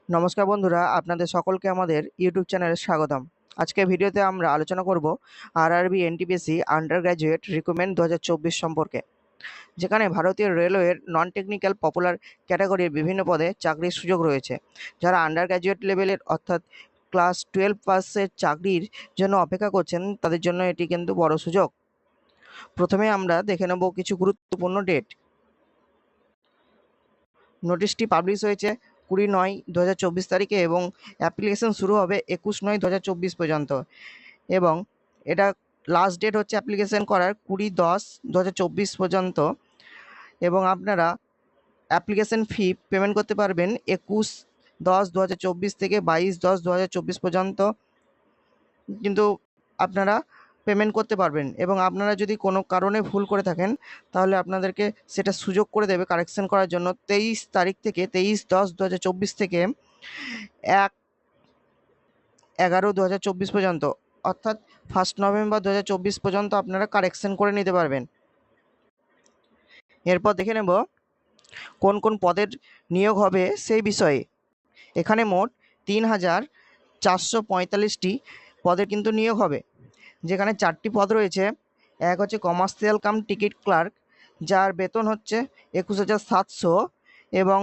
নমস্কার বন্ধুরা, আপনাদের সকলকে আমাদের ইউটিউব চ্যানেলে স্বাগতম। আজকের ভিডিওতে আমরা আলোচনা করব RRB NTPC under graduate recruitment 2024 সম্পর্কে, যেখানে ভারতীয় রেলওয়ের নন টেকনিক্যাল পপুলার ক্যাটাগরির বিভিন্ন পদে চাকরির সুযোগ রয়েছে। যারা আন্ডার গ্র্যাজুয়েট লেভেলের অর্থাৎ ক্লাস 12 পাসের চাকরির জন্য অপেক্ষা করছেন, তাদের জন্য এটি কিন্তু বড় সুযোগ। প্রথমে আমরা দেখে নেব কিছু গুরুত্বপূর্ণ ডেট। নোটিশটি পাবলিশ হয়েছে 20/9/2024 তারিখে এবং অ্যাপ্লিকেশন শুরু হবে 21/9/2024 পর্যন্ত, এবং এটা লাস্ট ডেট হচ্ছে অ্যাপ্লিকেশন করার 20/10/2024 পর্যন্ত, এবং আপনারা অ্যাপ্লিকেশন ফি পেমেন্ট করতে পারবেন 21/10/2024 থেকে 22/10/2024 পর্যন্ত কিন্তু আপনারা পেমেন্ট করতে পারবেন। এবং আপনারা যদি কোনো কারণে ভুল করে থাকেন, তাহলে আপনাদেরকে সেটা সুযোগ করে দেবে কারেকশন করার জন্য 23 তারিখ থেকে 23/10/2024 থেকে 1/11/2024 পর্যন্ত, অর্থাৎ 1 নভেম্বর 2024 পর্যন্ত আপনারা কারেকশন করে নিতে পারবেন। এরপর দেখে নেব কোন কোন পদের নিয়োগ হবে সেই বিষয়ে। এখানে মোট 3,445টি পদের কিন্তু নিয়োগ হবে, যেখানে 4টি পদ রয়েছে। এক হচ্ছে কমার্শিয়াল কাম টিকিট ক্লার্ক, যার বেতন হচ্ছে 21,700 এবং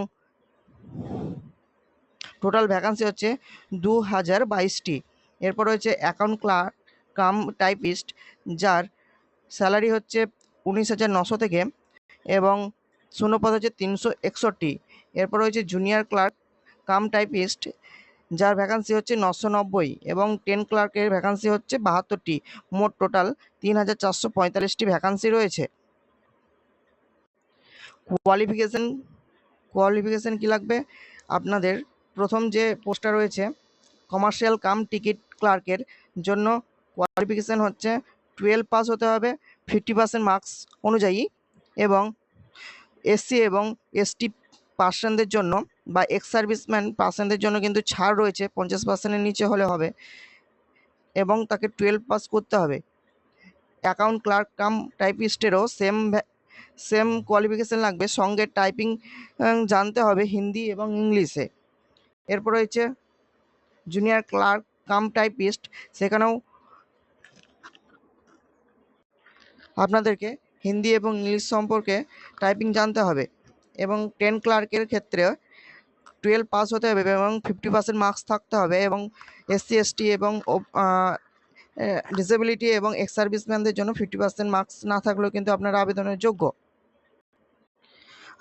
টোটাল ভ্যাকান্সি হচ্ছে 2022টি। এরপর রয়েছে অ্যাকাউন্ট ক্লার্ক কাম টাইপিস্ট, যার স্যালারি হচ্ছে 19,900 থেকে এবং শূন্যপদ হচ্ছে 361। এরপর রয়েছে জুনিয়র ক্লার্ক কাম টাইপিস্ট, যার ভ্যাকান্সি হচ্ছে 990 এবং 10 ক্লার্কের ভ্যাকান্সি হচ্ছে 72টি। মোট টোটাল 3,445টি ভ্যাকান্সি রয়েছে। কোয়ালিফিকেশান কী লাগবে আপনাদের? প্রথম যে পোস্টটা রয়েছে কমার্শিয়াল কাম টিকিট ক্লার্কের জন্য, কোয়ালিফিকেশান হচ্ছে 12 পাস হতে হবে 50% মার্কস অনুযায়ী, এবং এসসি এবং এসটি পার্সনদের জন্য বা এক্স সার্ভিসম্যান পার্সনদের জন্য কিন্তু ছাড় রয়েছে, 50%-এর নিচে হলে হবে এবং তাকে 12 পাস করতে হবে। অ্যাকাউন্ট ক্লার্ক কাম টাইপিস্টেরও সেম কোয়ালিফিকেশান লাগবে, সঙ্গে টাইপিং জানতে হবে হিন্দি এবং ইংলিশে। এরপর রয়েছে জুনিয়র ক্লার্ক কাম টাইপিস্ট, সেখানেও আপনাদেরকে হিন্দি এবং ইংলিশ সম্পর্কে টাইপিং জানতে হবে, এবং 10 ক্লার্কের ক্ষেত্রে 12 পাস হতে হবে এবং 50% মার্কস থাকতে হবে, এবং এসসি এসটি এবং ডিসেবিলিটি এবং এক্স সার্ভিসম্যানদের জন্য 50% মার্কস না থাকলেও কিন্তু আপনারা আবেদনের যোগ্য।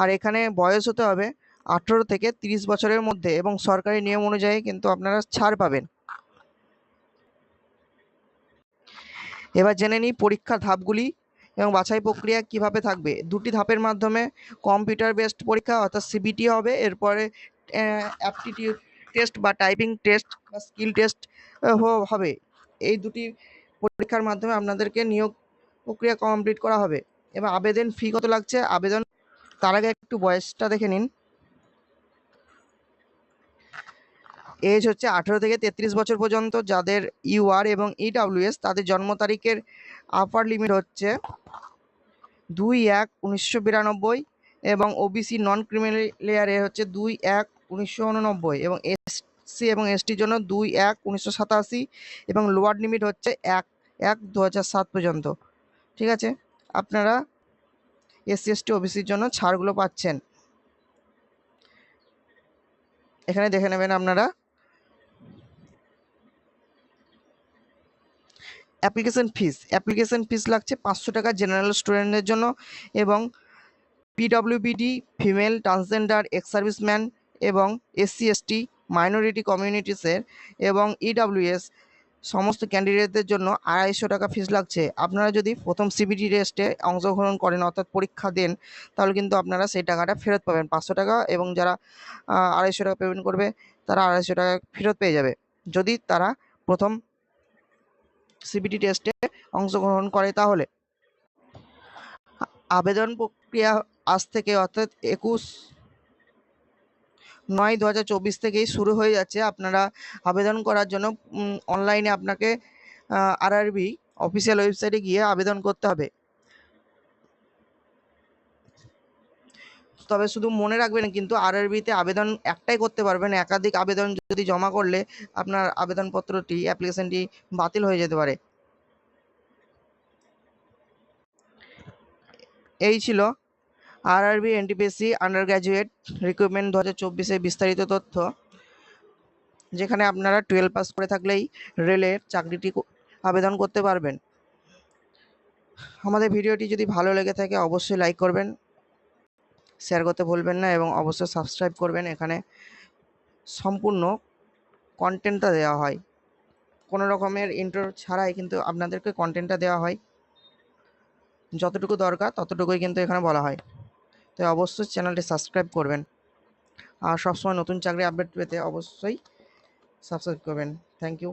আর এখানে বয়স হতে হবে 18 থেকে 30 বছরের মধ্যে, এবং সরকারি নিয়ম অনুযায়ী কিন্তু আপনারা ছাড় পাবেন। এবার জেনে নিই পরীক্ষার ধাপগুলি এবং বাছাই প্রক্রিয়া কিভাবে থাকবে। 2টি ধাপের মাধ্যমে কম্পিউটার বেসড পরীক্ষা অর্থাৎ সিবিটি হবে, এরপরে অ্যাপটিটিউড টেস্ট বা টাইপিং টেস্ট বা স্কিল টেস্ট হবে। এই 2টি পরীক্ষার মাধ্যমে আপনাদেরকে নিয়োগ প্রক্রিয়া কমপ্লিট করা হবে। এবার আবেদন ফি কত লাগছে, আবেদন তার আগে একটু বয়সটা দেখে নিন। এজ হচ্ছে 18 থেকে 33 বছর পর্যন্ত। যাদের ইউআর এবং ইডাব্লিউএস, তাদের জন্ম তারিখের আপার লিমিট হচ্ছে 2/1/1992 এবং ওবিসি নন ক্রিমিলিয়ারে হচ্ছে 2/1/1989 এবং এসসি এবং এসটির জন্য 2/1/1987 এবং লোয়ার লিমিট হচ্ছে 1/1/2007 পর্যন্ত। ঠিক আছে, আপনারা এসসি এসটি ওবিসির জন্য ছাড়গুলো পাচ্ছেন। এখানে দেখে নেবেন আপনারা। অ্যাপ্লিকেশন ফিস লাগছে 500 টাকা জেনারেল স্টুডেন্টদের জন্য, এবং পিডব্লিউবিডি, ফিমেল, ট্রান্সজেন্ডার, এক্স সার্ভিসম্যান এবং এসসি এসটি মাইনরিটি কমিউনিটিসের এবং ইডাব্লিউএস সমস্ত ক্যান্ডিডেটদের জন্য 250 টাকা ফিস লাগছে। আপনারা যদি প্রথম সিবিটি টেস্টে অংশগ্রহণ করেন অর্থাৎ পরীক্ষা দেন, তাহলে কিন্তু আপনারা সেই টাকাটা ফেরত পাবেন 500 টাকা, এবং যারা 250 টাকা পেমেন্ট করবে তারা 250 টাকা ফেরত পেয়ে যাবে যদি তারা প্রথম সিবিটি টেস্টে অংশগ্রহণ করে। তাহলে আবেদন প্রক্রিয়া আজ থেকে অর্থাৎ 21/9/2024 থেকেই শুরু হয়ে যাচ্ছে। আপনারা আবেদন করার জন্য অনলাইনে আপনাকে আরআরবি অফিসিয়াল ওয়েবসাইটে গিয়ে আবেদন করতে হবে। তবে শুধু মনে রাখবেন কিন্তু আরআরবিতে আবেদন একটাই করতে পারবেন, একাধিক আবেদন যদি জমা করলে আপনার আবেদনপত্রটি অ্যাপ্লিকেশনটি বাতিল হয়ে যেতে পারে। এই ছিল RRB NTPC under graduate recruitment 2024-এর বিস্তারিত তথ্য, যেখানে আপনারা 12 পাস করে থাকলেই রেলের চাকরিটি আবেদন করতে পারবেন। আমাদের ভিডিওটি যদি ভালো লেগে থাকে অবশ্যই লাইক করবেন, শেয়ার করতে ভুলবেন না এবং অবশ্যই সাবস্ক্রাইব করবেন। এখানে সম্পূর্ণ কন্টেন্টটা দেওয়া হয়, কোনো রকমের ইন্ট্রো ছাড়াই কিন্তু আপনাদেরকে কন্টেন্টটা দেওয়া হয়, যতটুকু দরকার ততটুকুই কিন্তু এখানে বলা হয়। তাই অবশ্যই চ্যানেলটি সাবস্ক্রাইব করবেন আর সবসময় নতুন চাকরি আপডেট পেতে অবশ্যই সাবস্ক্রাইব করবেন। Thank you.